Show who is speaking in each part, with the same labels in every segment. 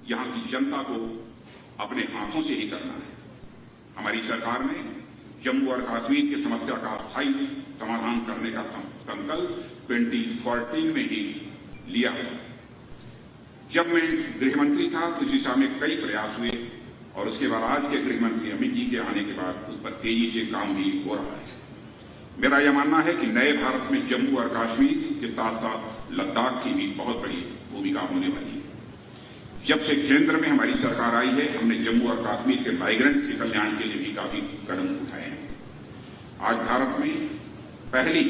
Speaker 1: यहां की जनता को अपने हाथों से ही करना है। हमारी सरकार ने जम्मू और कश्मीर की समस्या का स्थायी समाधान करने का संकल्प 2014 में ही लिया। जब मैं गृहमंत्री था तो इस दिशा में कई प्रयास हुए और उसके बाद आज के गृहमंत्री अमित जी के आने के बाद उस पर तेजी से काम भी हो रहा है। मेरा यह मानना है कि नए भारत में जम्मू और कश्मीर के साथ साथ लद्दाख की भी बहुत बड़ी भूमिका होने वाली है। जब से केंद्र में हमारी सरकार आई है, हमने जम्मू और कश्मीर के माइग्रेंट्स के कल्याण के लिए भी काफी कदम उठाए हैं। आज भारत में पहली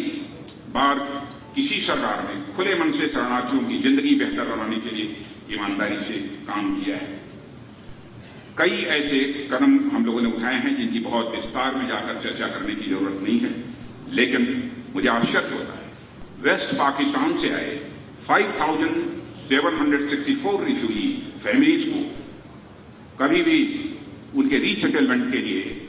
Speaker 1: बार किसी सरकार ने खुले मन से शरणार्थियों की जिंदगी बेहतर बनाने के लिए ईमानदारी से काम किया है। कई ऐसे कदम हम लोगों ने उठाए हैं जिनकी बहुत विस्तार में जाकर चर्चा करने की जरूरत नहीं है, लेकिन मुझे आश्चर्य होता है वेस्ट पाकिस्तान से आए 5,764 रिफ्यूजी फैमिलीज को कभी भी उनके रीसेटलमेंट के लिए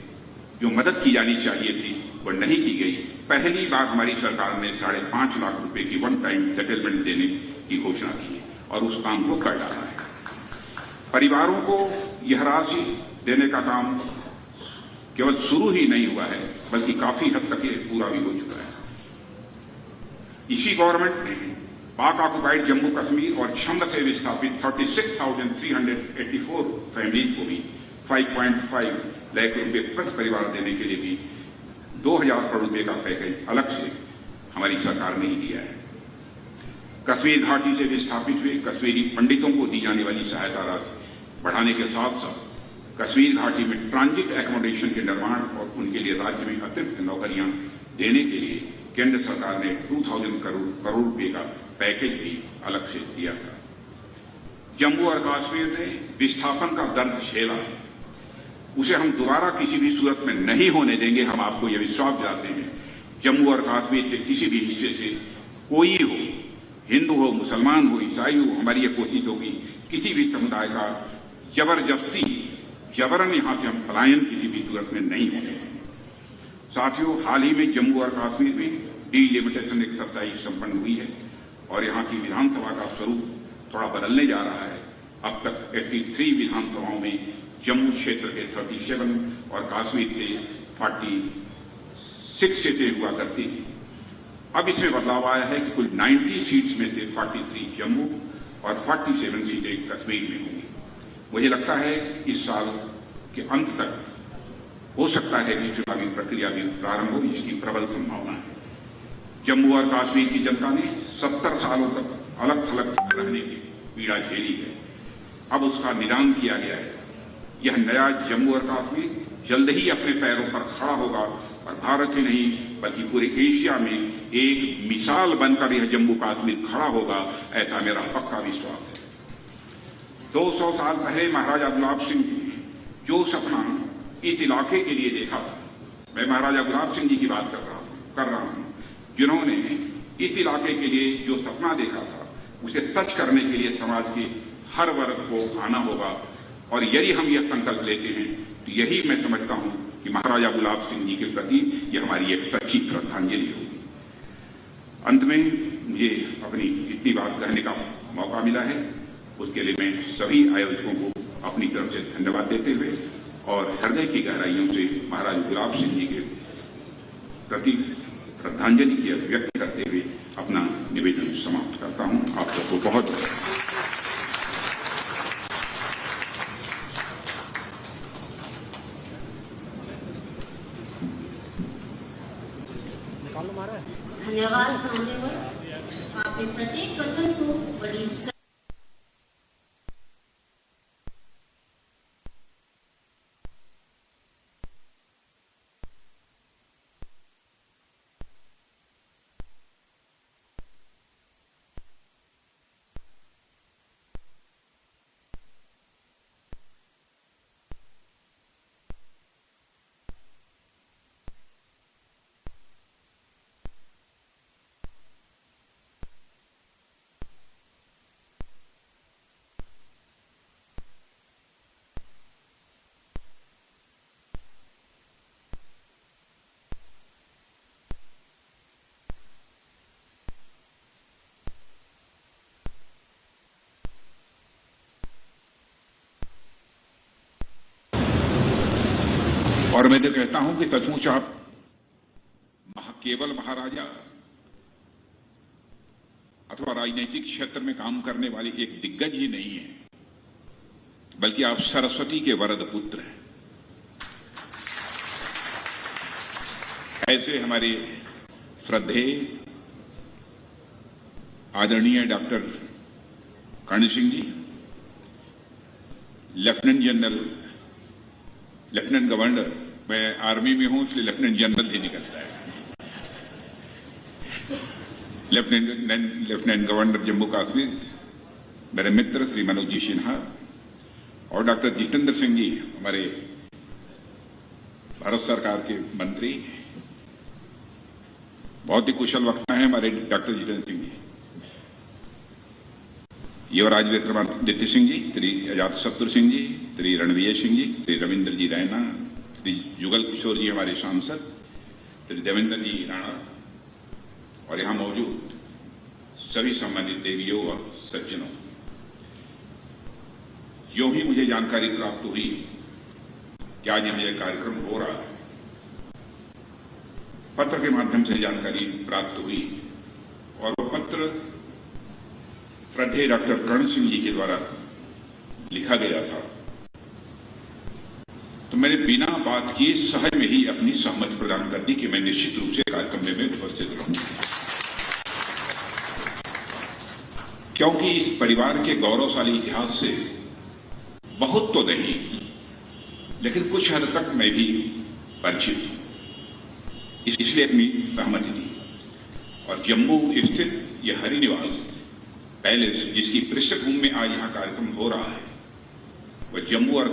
Speaker 1: जो मदद की जानी चाहिए थी वह नहीं की गई। पहली बार हमारी सरकार ने 5.5 लाख रुपए की वन टाइम सेटलमेंट देने की घोषणा की और उस काम को कर डाला है। परिवारों को यह राशि देने का काम केवल शुरू ही नहीं हुआ है, बल्कि काफी हद तक ये पूरा भी हो चुका है। इसी गवर्नमेंट ने पाक ऑक्युपाइड जम्मू कश्मीर और छंद से विस्थापित 36,384 फैमिलीज को भी 5.5 लाख रुपए प्रति परिवार देने के लिए भी 2,000 करोड़ रुपए का पैकेज अलग से हमारी सरकार ने ही दिया है। कश्मीर घाटी से विस्थापित हुए कश्मीरी पंडितों को दी जाने वाली सहायता राशि बढ़ाने के साथ साथ कश्मीर घाटी में ट्रांजिट एकोमोडेशन के निर्माण और उनके लिए राज्य में अतिरिक्त नौकरियां देने के लिए केंद्र सरकार ने 2,000 करोड़ रुपए का पैकेज भी अलग से दिया था। जम्मू और कश्मीर ने विस्थापन का दर्द झेला, उसे हम दोबारा किसी भी सूरत में नहीं होने देंगे। हम आपको यह विश्वास दिलाते हैं, जम्मू और कश्मीर के किसी भी हिस्से से कोई हो, हिंदू हो, मुसलमान हो, ईसाई हो, हमारी यह कोशिश होगी किसी भी समुदाय का जबरन यहां से हम पलायन किसी भी सूरत में नहीं होने देंगे। साथियों, हाल ही में जम्मू और कश्मीर में डीलिमिटेशन एक्सरसाइज संपन्न हुई है और यहां की विधानसभा का स्वरूप थोड़ा बदलने जा रहा है। अब तक 83 विधानसभाओं में जम्मू क्षेत्र के 37 और कश्मीर से 46 सीटें हुआ करती थी। अब इसमें बदलाव आया है कि कुल 90 सीट्स में से 43 जम्मू और 47 सीटें कश्मीर में होंगी। मुझे लगता है इस साल के अंत तक हो सकता है कि चुनावी प्रक्रिया भी प्रारंभ हो, इसकी प्रबल संभावना है। जम्मू और कश्मीर की जनता ने 70 सालों तक अलग थलग रहने की पीड़ा झेली है, अब उसका निदान किया गया है। यह नया जम्मू और कश्मीर जल्द ही अपने पैरों पर खड़ा होगा और भारत ही नहीं बल्कि पूरे एशिया में एक मिसाल बनकर यह जम्मू कश्मीर खड़ा होगा, ऐसा मेरा पक्का विश्वास है। 200 साल पहले महाराजा गुलाब सिंह जी ने जो सपना इस इलाके के लिए देखा था, मैं महाराजा गुलाब सिंह जी की बात कर रहा हूं, जिन्होंने इस इलाके के लिए जो सपना देखा था उसे सच करने के लिए समाज के हर वर्ग को आना होगा। और यदि हम यह संकल्प लेते हैं तो यही मैं समझता हूं कि महाराजा गुलाब सिंह जी के प्रति यह हमारी एक सच्ची श्रद्धांजलि होगी। अंत में मुझे अपनी इतनी बात कहने का मौका मिला है, उसके लिए मैं सभी आयोजकों को अपनी तरफ से धन्यवाद देते हुए और हृदय की गहराइयों से महाराजा गुलाब सिंह जी के प्रति श्रद्धांजलि व्यक्त करते हुए अपना निवेदन समाप्त करता हूं। आप सबको बहुत
Speaker 2: धन्यवाद। आपने प्रत्येक वचन को बड़ी
Speaker 1: और मैं तो कहता हूं कि सचमुच आप केवल महाराजा अथवा राजनीतिक क्षेत्र में काम करने वाले एक दिग्गज ही नहीं है, बल्कि आप सरस्वती के वरद पुत्र हैं। ऐसे हमारे श्रद्धेय आदरणीय डॉक्टर कर्ण सिंह जी, लेफ्टिनेंट गवर्नर, मैं आर्मी में हूं इसलिए लेफ्टिनेंट जनरल ही निकलता है, लेफ्टिनेंट गवर्नर जम्मू कश्मीर मेरे मित्र श्री मनोज जी सिन्हा और डॉक्टर जितेंद्र सिंह जी, हमारे भारत सरकार के मंत्री, बहुत ही कुशल वक्ता हैं हमारे डॉक्टर जितेंद्र सिंह जी, युवराज विक्रमादित्य सिंह जी, श्री अजातशत्रु सिंह जी, श्री रणवीर सिंह जी, श्री रविंद्र जी रैना, श्री जुगल किशोर जी हमारे सांसद, श्री देवेंद्र जी राणा और यहां मौजूद सभी सम्मानित देवियों और सज्जनों। यूं ही मुझे जानकारी प्राप्त हुई कि आज यह कार्यक्रम हो रहा है, पत्र के माध्यम से जानकारी प्राप्त हुई और वो पत्र श्रद्धेय डॉक्टर कर्ण सिंह जी के द्वारा लिखा गया था, तो मैंने बिना बात किए सहज में ही अपनी सहमति प्रदान कर दी कि मैं निश्चित रूप से कार्यक्रम में उपस्थित रहूं, क्योंकि इस परिवार के गौरवशाली इतिहास से बहुत तो नहीं लेकिन कुछ हद तक मैं भी परिचित हूं, इसलिए अपनी सहमति दी। और जम्मू स्थित यह हरिनिवास पैलेस, जिसकी पृष्ठभूमि में आज यहां कार्यक्रम हो रहा है, वह जम्मू और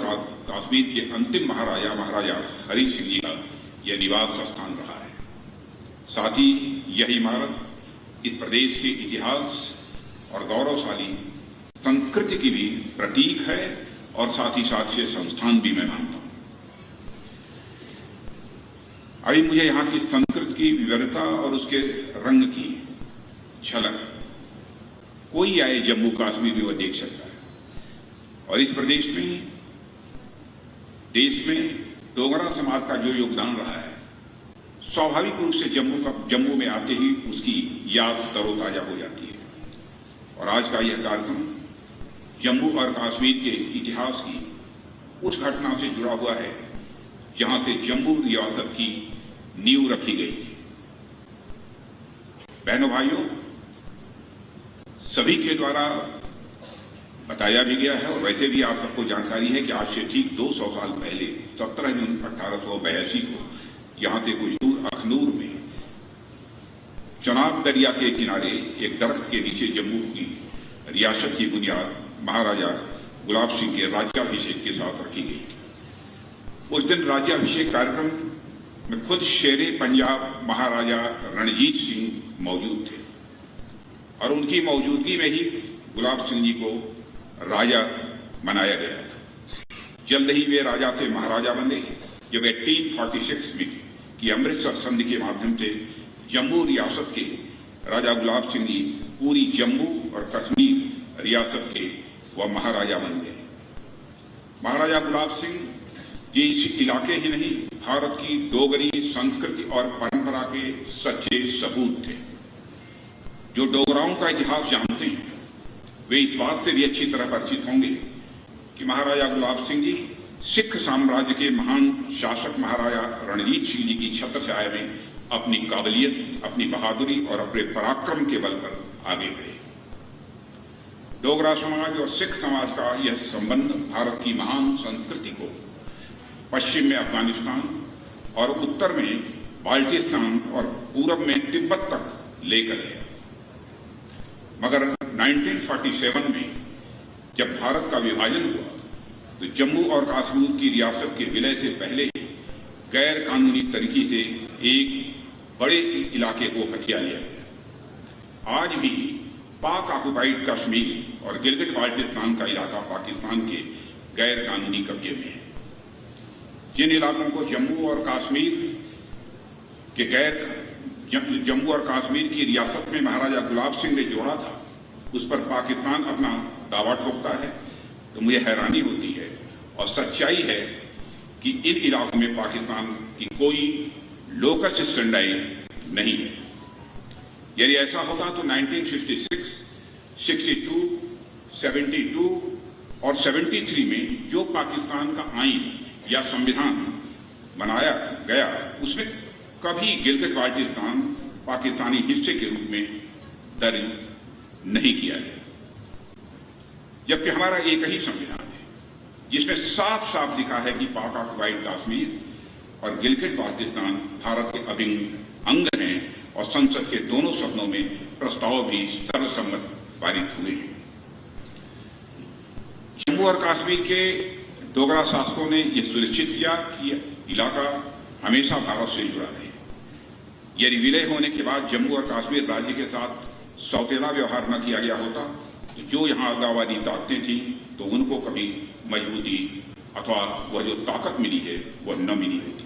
Speaker 1: कश्मीर के अंतिम महाराजा हरि सिंह जी का यह निवास स्थान रहा है। साथ ही यह इमारत इस प्रदेश के इतिहास और गौरवशाली संस्कृति की भी प्रतीक है और साथ ही साथ ये संस्थान भी मैं मानता हूं। अभी मुझे यहां की संस्कृति की विविधता और उसके रंग की झलक कोई आए जम्मू कश्मीर में वह देख सकता है। और इस प्रदेश में, देश में डोगरा समाज का जो योगदान रहा है, स्वाभाविक रूप से जम्मू में आते ही उसकी याद तरोताजा हो जाती है। और आज का यह कार्यक्रम जम्मू और कश्मीर के इतिहास की उस घटना से जुड़ा हुआ है जहां से जम्मू रियासत की नींव रखी गई थी। बहनों भाइयों, सभी के द्वारा बताया भी गया है और वैसे भी आप सबको जानकारी है कि आज से ठीक 200 साल पहले 17 जून 1882 को यहां से कुछ दूर अखनूर में चनाब दरिया के किनारे एक दरख्त के नीचे जम्मू की रियासत की बुनियाद महाराजा गुलाब सिंह के राज्याभिषेक के साथ रखी गई थी। उस दिन राज्याभिषेक कार्यक्रम में खुद शेरे पंजाब महाराजा रणजीत सिंह मौजूद थे और उनकी मौजूदगी में ही गुलाब सिंह जी को राजा बनाया गया था। जल्द ही वे राजा से महाराजा बने जब 1846 में की अमृतसर संधि के माध्यम से जम्मू रियासत के राजा गुलाब सिंह जी पूरी जम्मू और कश्मीर रियासत के वह महाराजा बन गए। महाराजा गुलाब सिंह ये इस इलाके ही नहीं, भारत की डोगरी संस्कृति और परंपरा के सच्चे सबूत थे। जो डोगराओं का इतिहास जानते हैं वे इस बात से भी अच्छी तरह परिचित होंगे कि महाराजा गुलाब सिंह जी सिख साम्राज्य के महान शासक महाराजा रणजीत सिंह जी की छत्रछाया में अपनी काबिलियत, अपनी बहादुरी और अपने पराक्रम के बल पर आगे बढ़े। डोगरा समाज और सिख समाज का यह संबंध भारत की महान संस्कृति को पश्चिम में अफगानिस्तान और उत्तर में बाल्टिस्तान और पूरब में तिब्बत तक लेकर गया। मगर 1947 में जब भारत का विभाजन हुआ तो जम्मू और कश्मीर की रियासत के विलय से पहले गैर कानूनी तरीके से एक बड़े इलाके को हथिया लिया गया। आज भी पाक ऑक्युपाइड कश्मीर और गिलगिट बाल्टिस्तान का इलाका पाकिस्तान के गैर कानूनी कब्जे में है। जिन इलाकों को जम्मू और कश्मीर की रियासत में महाराजा गुलाब सिंह ने जोड़ा था, उस पर पाकिस्तान अपना दावा ठोकता है तो मुझे हैरानी होती है। और सच्चाई है कि इन इलाकों में पाकिस्तान की कोई लोकस स्टैंडाई नहीं है। यदि ऐसा होता तो 1966, 62, 72 और 73 में जो पाकिस्तान का आईन या संविधान बनाया गया उसमें कभी गिलगित बाल्टिस्तान पाकिस्तानी हिस्से के रूप में दर्ज नहीं किया गया, जबकि हमारा एक ही संविधान है जिसमें साफ साफ लिखा है कि पाक ऑक्युपाइड कश्मीर और गिलगित बाल्टिस्तान भारत के अभिन्न अंग हैं और संसद के दोनों सदनों में प्रस्ताव भी सर्वसम्मत पारित हुए हैं। जम्मू और कश्मीर के डोगरा शासकों ने यह सुनिश्चित किया कि यह इलाका हमेशा भारत से जुड़ा रहे। यदि विलय होने के बाद जम्मू और कश्मीर राज्य के साथ सौतेला व्यवहार न किया गया होता तो जो यहां अलगाववादी ताकतें थी तो उनको कभी मजबूती अथवा वह जो ताकत मिली है वह न मिली होती।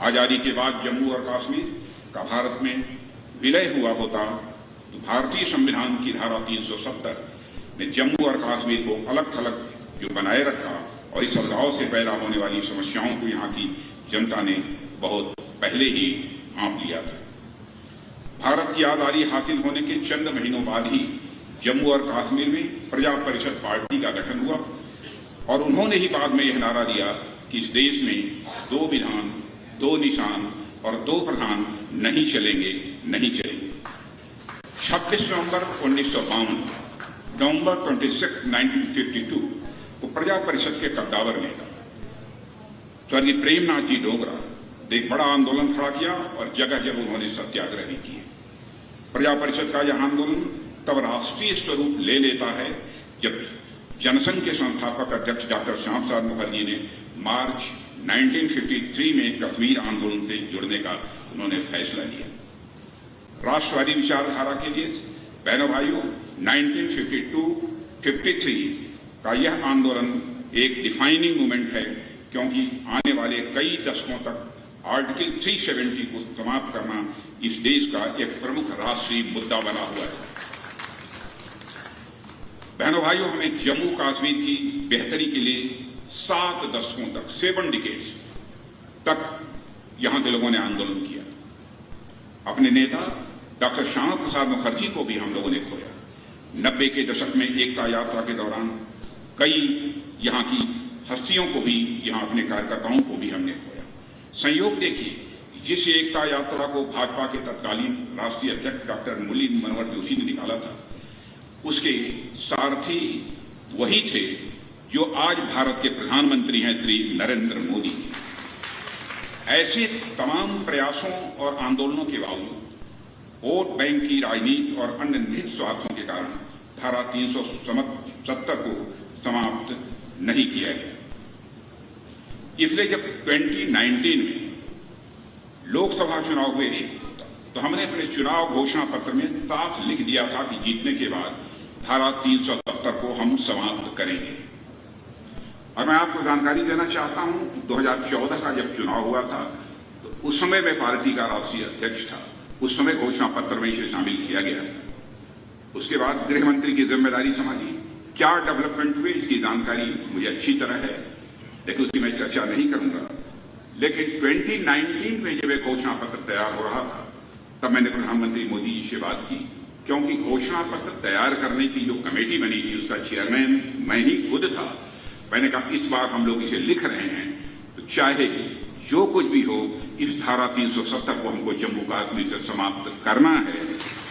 Speaker 1: आजादी के बाद जम्मू और कश्मीर का भारत में विलय हुआ होता तो भारतीय संविधान की धारा 370 ने जम्मू और कश्मीर को अलग थलग जो बनाए रखा और इस अलगाव से पैदा होने वाली समस्याओं को यहां की जनता ने बहुत पहले ही आंप लिया था। भारत की आजादी हासिल होने के चंद महीनों बाद ही जम्मू और कश्मीर में प्रजा परिषद पार्टी का गठन हुआ और उन्होंने ही बाद में यह नारा दिया कि इस देश में 2 विधान, 2 निशान और 2 प्रधान नहीं चलेंगे, नहीं चलेंगे। 26 नवंबर 1952, नवंबर 26, 1952 को प्रजा परिषद के कद्दावर नेता स्वर्गीय प्रेमनाथ जी डोगरा ने एक बड़ा आंदोलन खड़ा किया और जगह जगह उन्होंने सत्याग्रह भी किए। प्रजा परिषद का यह आंदोलन तब राष्ट्रीय स्वरूप ले लेता है जब जनसंघ के संस्थापक अध्यक्ष डॉक्टर श्याम प्रसाद मुखर्जी ने मार्च 1953 में कश्मीर आंदोलन से जुड़ने का उन्होंने फैसला लिया। राष्ट्रवादी विचारधारा के लिए बहनों भाइयों 1952-53 का यह आंदोलन एक डिफाइनिंग मूवमेंट है, क्योंकि आने वाले कई दशकों तक आर्टिकल 370 को समाप्त करना इस देश का एक प्रमुख राष्ट्रीय मुद्दा बना हुआ है। बहनों भाइयों, हमें जम्मू कश्मीर की बेहतरी के लिए 7 दशकों तक 7 डिकेड्स तक यहां के लोगों ने आंदोलन किया। अपने नेता डॉक्टर श्यामा प्रसाद मुखर्जी को भी हम लोगों ने खोया। 90 के दशक में एकता यात्रा के दौरान कई यहां की हस्तियों को भी, यहां अपने कार्यकर्ताओं को भी हमने खोया। संयोग देखिए, जिस एकता यात्रा को भाजपा के तत्कालीन राष्ट्रीय अध्यक्ष डॉक्टर मुरली मनोहर जोशी ने निकाला था, उसके सारथी वही थे जो आज भारत के प्रधानमंत्री हैं श्री नरेंद्र मोदी। ऐसे तमाम प्रयासों और आंदोलनों के बावजूद वोट बैंक की राजनीति और अन्य निहित स्वार्थों के कारण धारा 370 को समाप्त नहीं किया गया। इसलिए जब 2019 में लोकसभा चुनाव हुए तो हमने अपने चुनाव घोषणा पत्र में साफ लिख दिया था कि जीतने के बाद धारा 370 को हम समाप्त करेंगे। और मैं आपको जानकारी देना चाहता हूं, 2014 का जब चुनाव हुआ था तो उस समय मैं पार्टी का राष्ट्रीय अध्यक्ष था। उस समय घोषणा पत्र में इसे शामिल किया गया। उसके बाद गृह मंत्री की जिम्मेदारी संभाली। क्या डेवलपमेंट हुए इसकी जानकारी मुझे अच्छी तरह है, लेकिन उसकी मैं चर्चा नहीं करूंगा। लेकिन 2019 में जब एक घोषणा पत्र तैयार हो रहा था तब मैंने प्रधानमंत्री मोदी जी से बात की, क्योंकि घोषणा पत्र तैयार करने की जो कमेटी बनी थी उसका चेयरमैन मैं ही खुद था। मैंने कहा इस बार हम लोग इसे लिख रहे हैं तो चाहे जो कुछ भी हो, इस धारा 370 को हमको जम्मू कश्मीर से समाप्त करना है।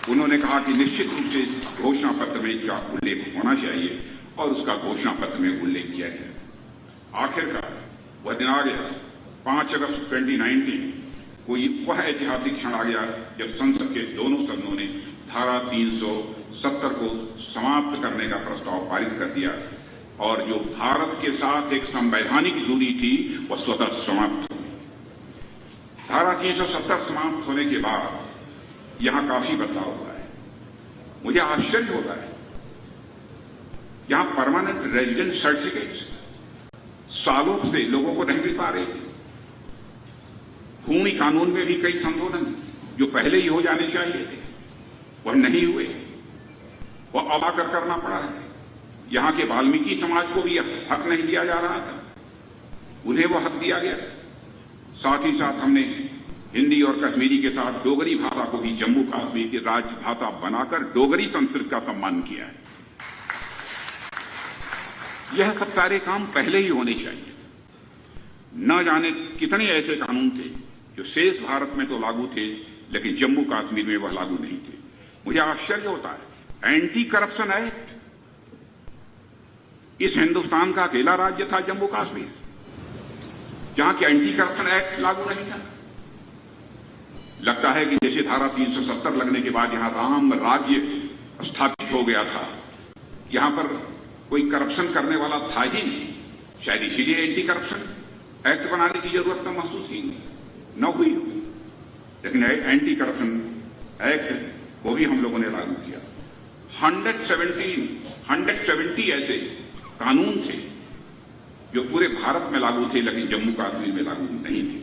Speaker 1: उन्होंने कहा कि निश्चित रूप से घोषणा पत्र में इसका उल्लेख होना चाहिए और उसका घोषणा पत्र में उल्लेख किया गया। आखिरकार वह दिन आ गया, 5 अगस्त 2019 कोई वह ऐतिहासिक क्षण आ गया जब संसद के दोनों सदनों ने धारा 370 को समाप्त करने का प्रस्ताव पारित कर दिया और जो भारत के साथ एक संवैधानिक दूरी थी वह स्वतः समाप्त हो गई। धारा 370 समाप्त होने के बाद यहां काफी बदलाव हुआ है। मुझे आश्चर्य होता है, यहां परमानेंट रेजिडेंट सर्टिफिकेट्स सालों से लोगों को नहीं मिल पा रहे थे। भूमि कानून में भी कई संशोधन जो पहले ही हो जाने चाहिए थे वह नहीं हुए, वह अब आकर करना पड़ा है। यहां के वाल्मीकि समाज को भी हक नहीं दिया जा रहा था। उन्हें वो हक दिया गया। साथ ही साथ हमने हिंदी और कश्मीरी के साथ डोगरी भाषा को भी जम्मू कश्मीर की राजभाषा बनाकर डोगरी संस्कृति का सम्मान किया है। यह सब सारे काम पहले ही होने चाहिए। न जाने कितने ऐसे कानून थे जो शेष भारत में तो लागू थे, लेकिन जम्मू कश्मीर में वह लागू नहीं थे। मुझे आश्चर्य होता है, एंटी करप्शन एक्ट, इस हिंदुस्तान का अकेला राज्य था जम्मू कश्मीर जहां कि एंटी करप्शन एक्ट लागू नहीं था। लगता है कि जैसे धारा 370 लगने के बाद यहां राम राज्य स्थापित हो गया था, यहां पर कोई करप्शन करने वाला था ही नहीं, शायद इसीलिए एंटी करप्शन एक्ट बनाने की जरूरत तो महसूस ही न हुई। लेकिन एंटी करप्शन एक्ट को भी हम लोगों ने लागू किया। 170 ऐसे कानून थे जो पूरे भारत में लागू थे, लेकिन जम्मू कश्मीर में लागू नहीं थे।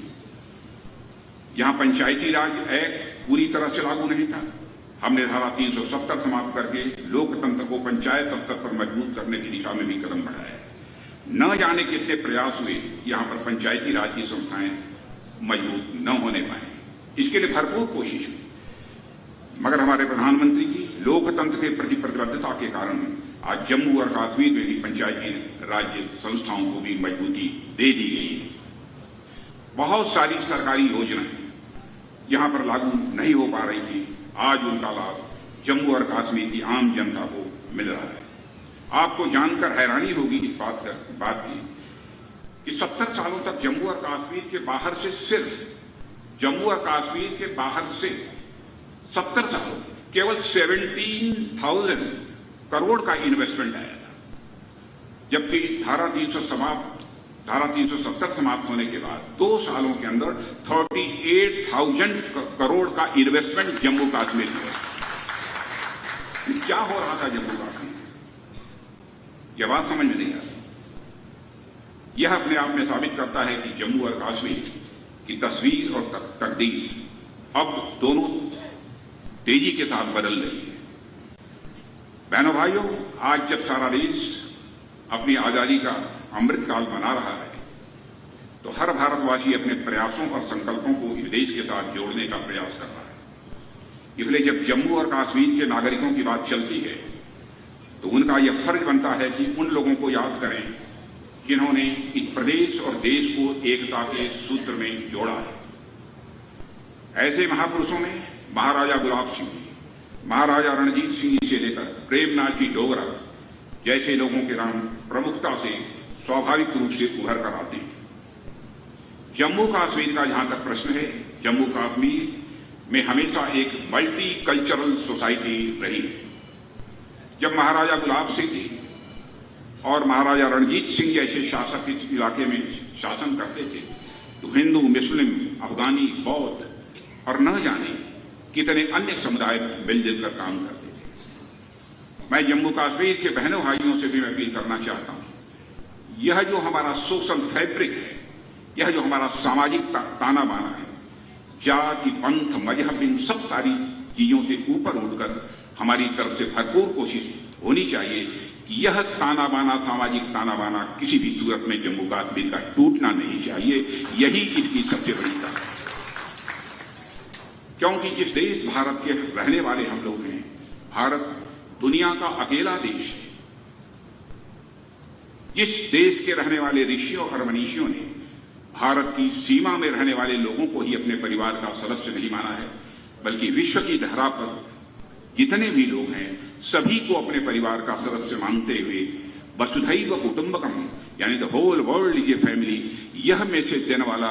Speaker 1: यहां पंचायती राज एक्ट पूरी तरह से लागू नहीं था। हमने धारा 370 समाप्त करके लोकतंत्र को पंचायत स्तर पर मजबूत करने की दिशा में भी कदम बढ़ाया है। न जाने कितने प्रयास हुए, यहां पर पंचायती राज की संस्थाएं मजबूत न होने पाए। इसके लिए भरपूर कोशिश हुई, मगर हमारे प्रधानमंत्री की लोकतंत्र के प्रति प्रतिबद्धता के कारण आज जम्मू और कश्मीर में भी पंचायती राज्य संस्थाओं को भी मजबूती दे दी गई है। बहुत सारी सरकारी योजनाएं यहां पर लागू नहीं हो पा रही थी, आज उनका लाभ जम्मू और कश्मीर की आम जनता को मिल रहा है। आपको जानकर हैरानी होगी इस बात की कि 70 सालों तक जम्मू और कश्मीर के बाहर से, सिर्फ जम्मू और कश्मीर के बाहर से 70 सालों केवल 17,000 करोड़ का इन्वेस्टमेंट आया था, जबकि धारा 370 समाप्त होने के बाद 2 सालों के अंदर 38,000 करोड़ का इन्वेस्टमेंट जम्मू कश्मीर में। क्या हो रहा था जम्मू कश्मीर, यह बात समझ में नहीं आती। यह अपने आप में साबित करता है कि जम्मू और कश्मीर की तस्वीर और तकदीर अब दोनों तेजी के साथ बदल रही है। बहनों भाइयों, आज जब सारा देश अपनी आजादी का अमृतकाल मना रहा है, तो हर भारतवासी अपने प्रयासों और संकल्पों को इस देश के साथ जोड़ने का प्रयास कर रहा है। इसलिए जब जम्मू और कश्मीर के नागरिकों की बात चलती है, तो उनका यह फर्ज बनता है कि उन लोगों को याद करें जिन्होंने इस प्रदेश और देश को एकता के सूत्र में जोड़ा है। ऐसे महापुरुषों में महाराजा गुलाब सिंह, महाराजा रणजीत सिंह से लेकर प्रेमनाथ जी डोगरा जैसे लोगों के नाम प्रमुखता से स्वाभाविक रूप से उभर कर आते हैं। जम्मू कश्मीर का जहां तक प्रश्न है, जम्मू कश्मीर में हमेशा एक मल्टी कल्चरल सोसाइटी रही है। जब महाराजा गुलाब सिंह जी और महाराजा रणजीत सिंह जैसे शासक इस इलाके में शासन करते थे, तो हिंदू, मुस्लिम, अफगानी, बौद्ध और न जाने कितने अन्य समुदाय मिलजुल कर काम करते थे। मैं जम्मू कश्मीर के बहनों भाइयों से भी मैं अपील करना चाहता हूं, यह जो हमारा सोशल फैब्रिक है, यह जो हमारा सामाजिक ताना बाना है, जाति, पंथ, मजहब, इन सब सारी चीजों से ऊपर उठकर हमारी तरफ से भरपूर कोशिश होनी चाहिए कि यह ताना बाना, सामाजिक ताना बाना किसी भी सूरत में जम्मू कश्मीर का टूटना नहीं चाहिए। यही इसकी सबसे बड़ी ताकत है, क्योंकि जिस देश भारत के रहने वाले हम लोग हैं, भारत दुनिया का अकेला देश है। जिस देश के रहने वाले ऋषियों और मनीषियों ने भारत की सीमा में रहने वाले लोगों को ही अपने परिवार का सदस्य नहीं माना है, बल्कि विश्व की धरा पर जितने भी लोग हैं सभी को अपने परिवार का सदस्य मानते हुए वसुधैव कुटुंबकम, यानी the whole world is a family, यह मैसेज देने वाला